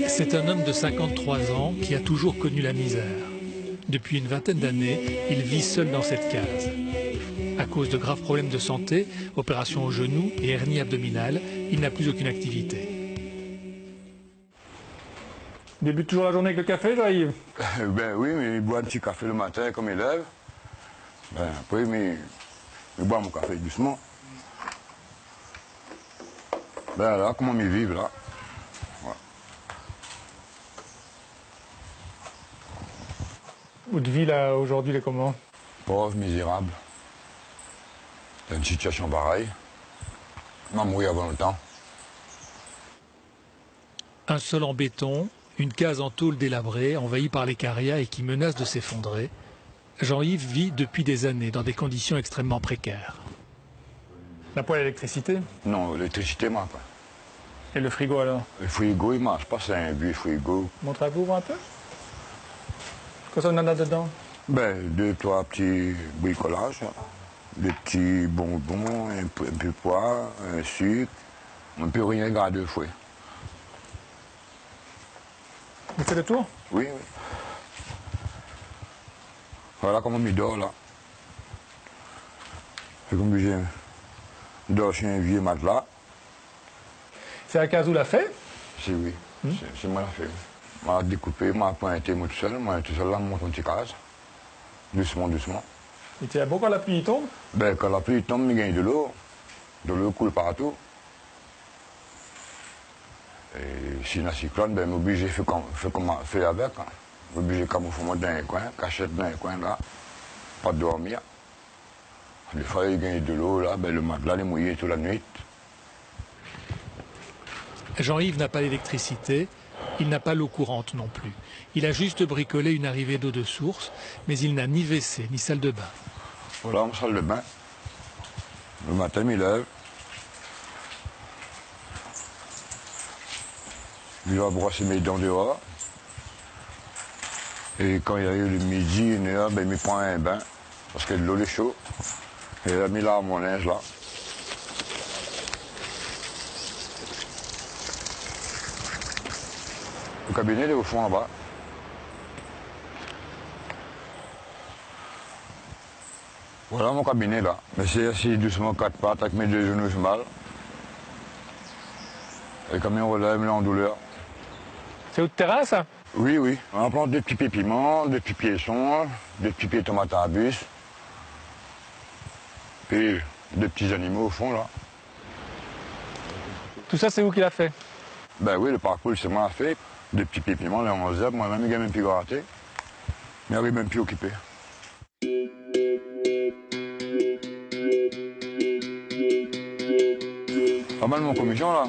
C'est un homme de 53 ans qui a toujours connu la misère. Depuis une vingtaine d'années, il vit seul dans cette case. À cause de graves problèmes de santé, opération au genou et hernie abdominale, il n'a plus aucune activité. Débute toujours la journée avec le café, Jean-Yves? Ben oui, mais il boit un petit café le matin comme il lève. Ben après, mais il boit mon café doucement. Ben là, comment ils vivent là? Voilà. Votre vie là aujourd'hui, elle est comment? Pauvre, misérable. C'est une situation pareille. M'a mouru avant le temps. Un sol en béton, une case en tôle délabrée, envahie par les carias et qui menace de s'effondrer. Jean-Yves vit depuis des années dans des conditions extrêmement précaires. La poêle à électricité? Non, l'électricité marche pas. Et le frigo alors? Le frigo, il marche pas, c'est un vieux frigo. Montrez-vous un peu. Qu'est-ce qu'on en a dedans? Ben, 2-3 petits bricolages. Des petits bonbons, un peu de pois, un sucre. On ne peut rien garder de fouet. Vous faites le tour? Oui, oui. Voilà comment il dort là. C'est comme j'ai dort chez un vieux matelas. C'est la case où l'a fait? C'est oui, c'est moi la fait. M'a découpé, m'a pointé moi tout seul là, monte une petite case. Doucement, doucement. Et tu as beau quand la pluie tombe? Ben quand la pluie tombe, il gagne de l'eau. De l'eau coule partout. Et si la cyclone, ben m'oblige faire avec. Hein. M'oblige camoufler dans un coin, cachette dans un coin là. Pas dormir. Des fois, il gagne de l'eau là, ben le matelas est mouillé toute la nuit. Jean-Yves n'a pas d'électricité, il n'a pas l'eau courante non plus. Il a juste bricolé une arrivée d'eau de source, mais il n'a ni WC ni salle de bain. Voilà ma salle de bain. Le matin, il lève. Il va brosser mes dents dehors. Et quand il arrive le midi, 1h, ben, il me prend un bain, parce que l'eau est chaude. Et il a mis là mon linge là. Le cabinet il est au fond là-bas. Voilà mon cabinet là. Mais c'est assis doucement 4 pattes avec mes 2 genoux mal. Et comme on relève, il est en douleur. C'est votre terrain ça? Oui, oui. On plante des petits pieds piments, des petits pieds sons, des petits pieds tomates à bus. Et des petits animaux au fond là. Tout ça c'est vous qui l'a fait? Ben oui, le parcours c'est moi fait. Des petits pieds piments, là on zèbre, moi-même il a même plus gratté. Mais il n'est même plus occupé. Pas mal mon commission là.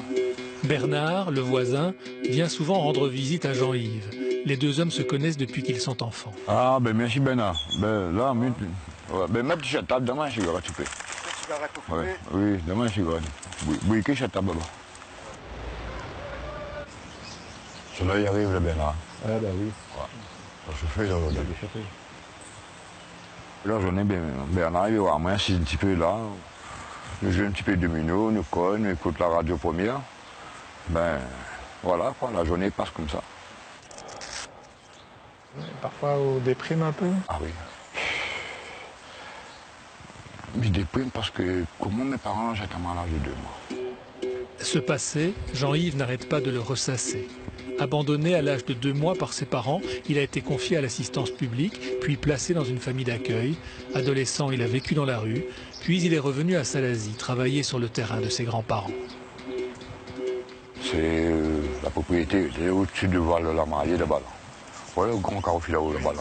Bernard, le voisin, vient souvent rendre visite à Jean-Yves. Les deux hommes se connaissent depuis qu'ils sont enfants. Ah ben merci Bernard. Ben là, ben ma petite table, demain je suis gras coupé. Ouais, oui, demain je suis gras. Oui, que je table là-bas. Cela y arrive le Bernard. Ah bah oui. Ouais. Ça se fait là aujourd'hui. Là j'en ai bien Bernard, il va voir moi, c'est un petit peu là. Nous jouons un petit peu de domino, nous cognons, nous écoutons la radio première. Ben voilà quoi, la journée passe comme ça. Parfois on déprime un peu? Ah oui. Je déprime parce que comment mes parents j'étais malade de 2 mois. Ce passé, Jean-Yves n'arrête pas de le ressasser. Abandonné à l'âge de 2 mois par ses parents, il a été confié à l'assistance publique, puis placé dans une famille d'accueil. Adolescent, il a vécu dans la rue, puis il est revenu à Salazie, travailler sur le terrain de ses grands-parents. C'est la propriété, c'est au-dessus de Val de la Mariée là-bas. Voilà le grand carrefour là-haut là-bas.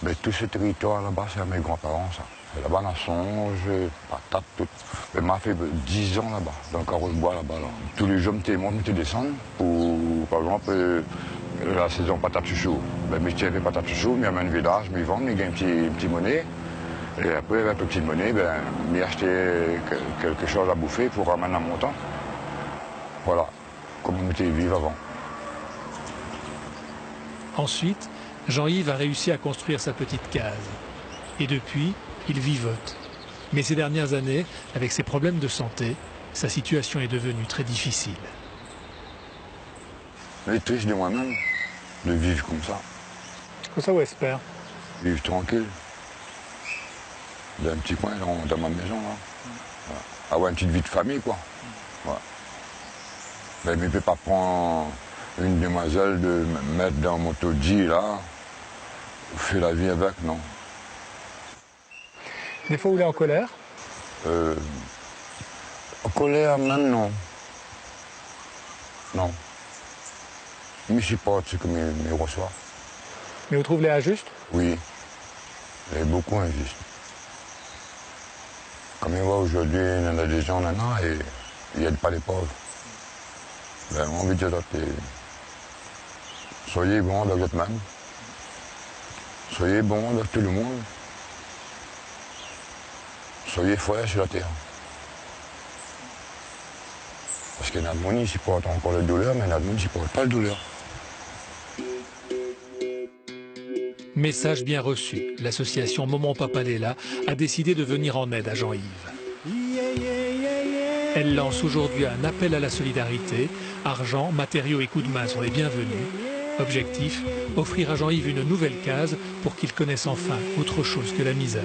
Mais tout ce territoire là-bas, c'est à mes grands-parents ça. Là-bas, la songe, patate, tout. Mais m'a fait 10 ans là-bas, dans le carreau de bois là-bas. Là. Tous les jours, je monte, je descends pour, par exemple, la saison patate chouchou. Ben, je tiens les patates chouchou, je m'amène un village, je vends, je gagne une petite monnaie. Et après, avec la petite monnaie, ben, je acheté quelque chose à bouffer pour ramener un montant. Voilà. comme on était vivre avant. Ensuite, Jean-Yves a réussi à construire sa petite case. Et depuis, il vivote. Mais ces dernières années, avec ses problèmes de santé, sa situation est devenue très difficile. Mais triste de moi-même, de vivre comme ça. Que ça, vous espère. Vivre tranquille. Dans un petit coin, dans ma maison, là. Voilà. Avoir une petite vie de famille, quoi. Voilà. Mais je ne peux pas prendre une demoiselle de me mettre dans mon taudis, là, faire la vie avec, non. Des fois, vous êtes en colère. En colère, même, non. Non. Je me supporte ce que je reçois. Mais vous trouvez injuste? Oui. Elle est beaucoup injuste. Comme on voit aujourd'hui, il y en a des gens maintenant et ils n'aident pas les pauvres. Ben, on veut dire que soyez bons avec vous-même. Soyez bons avec tout le monde. Soyez frères sur la terre. Parce qu'il y en a de monde qui supportent encore la douleur, mais il y en a de monde qui ne supportent pas la douleur. Message bien reçu. L'association Maman Papa Léla a décidé de venir en aide à Jean-Yves. Elle lance aujourd'hui un appel à la solidarité. Argent, matériaux et coups de main sont les bienvenus. Objectif, offrir à Jean-Yves une nouvelle case pour qu'il connaisse enfin autre chose que la misère.